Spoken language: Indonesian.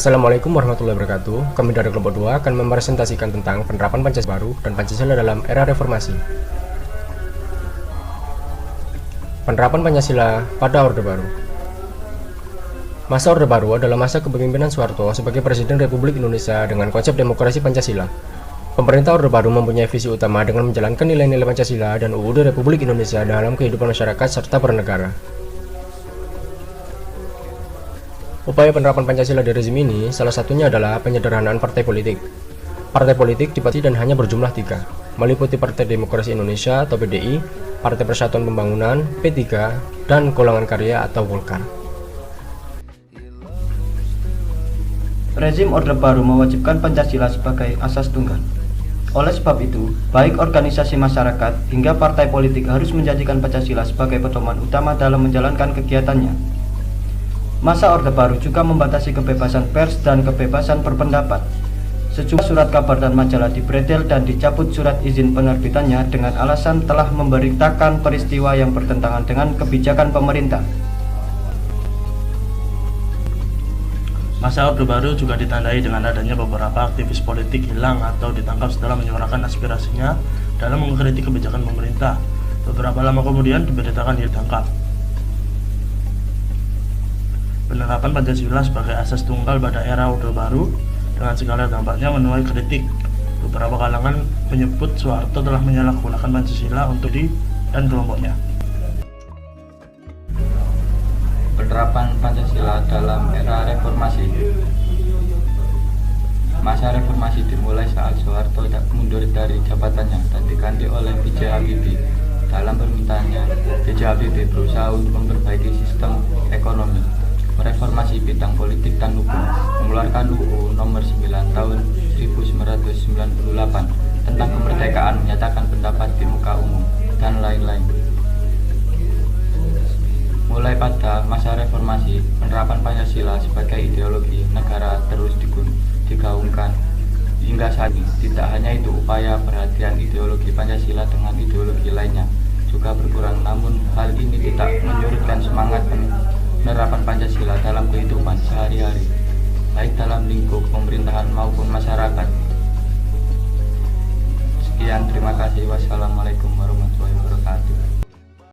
Assalamualaikum warahmatullahi wabarakatuh. Kami dari kelompok 2 akan mepresentasikan tentang penerapan Pancasila baru dan Pancasila dalam era reformasi. Penerapan Pancasila pada Orde Baru. Masa Orde Baru adalah masa kepemimpinan Soeharto sebagai Presiden Republik Indonesia dengan konsep demokrasi Pancasila. Pemerintah Orde Baru mempunyai visi utama dengan menjalankan nilai-nilai Pancasila dan UUD Republik Indonesia dalam kehidupan masyarakat serta bernegara. Upaya penerapan Pancasila di rezim ini salah satunya adalah penyederhanaan partai politik. Partai politik dibatasi dan hanya berjumlah 3, meliputi Partai Demokrasi Indonesia atau PDI, Partai Persatuan Pembangunan P3, dan Golongan Karya atau Golkar. Rezim Orde Baru mewajibkan Pancasila sebagai asas tunggal. Oleh sebab itu, baik organisasi masyarakat hingga partai politik harus menjadikan Pancasila sebagai pedoman utama dalam menjalankan kegiatannya. Masa Orde Baru juga membatasi kebebasan pers dan kebebasan berpendapat. Sejumlah surat kabar dan majalah dibredel dan dicabut surat izin penerbitannya dengan alasan telah memberitakan peristiwa yang bertentangan dengan kebijakan pemerintah. Masa Orde Baru juga ditandai dengan adanya beberapa aktivis politik hilang atau ditangkap setelah menyuarakan aspirasinya dalam mengkritik kebijakan pemerintah. Beberapa lama kemudian diberitakan ditangkap. Penerapan Pancasila sebagai asas tunggal pada era Orde Baru dengan segala dampaknya menuai kritik. Beberapa kalangan menyebut Soeharto telah menyalahgunakan Pancasila untuk diri dan kelompoknya. Penerapan Pancasila dalam era reformasi. Masa reformasi dimulai saat Soeharto mundur dari jabatannya dan diganti oleh B.J. Habibie. Dalam permintaannya, B.J. Habibie berusaha untuk memperbaiki sistem ekonomi, mereformasi bidang politik dan hukum, mengeluarkan UU Nomor 9 Tahun 1998 tentang kemerdekaan, menyatakan pendapat di muka umum, dan lain-lain. Mulai pada masa reformasi, penerapan Pancasila sebagai ideologi negara terus digaungkan hingga saat ini. Tidak hanya itu, upaya perhatian ideologi Pancasila dengan ideologi lainnya juga berkurang, namun hal ini tidak menyurutkan semangat penerapan Pancasila dalam kehidupan sehari-hari, baik dalam lingkup pemerintahan maupun masyarakat. Sekian, terima kasih. Wassalamualaikum warahmatullahi wabarakatuh.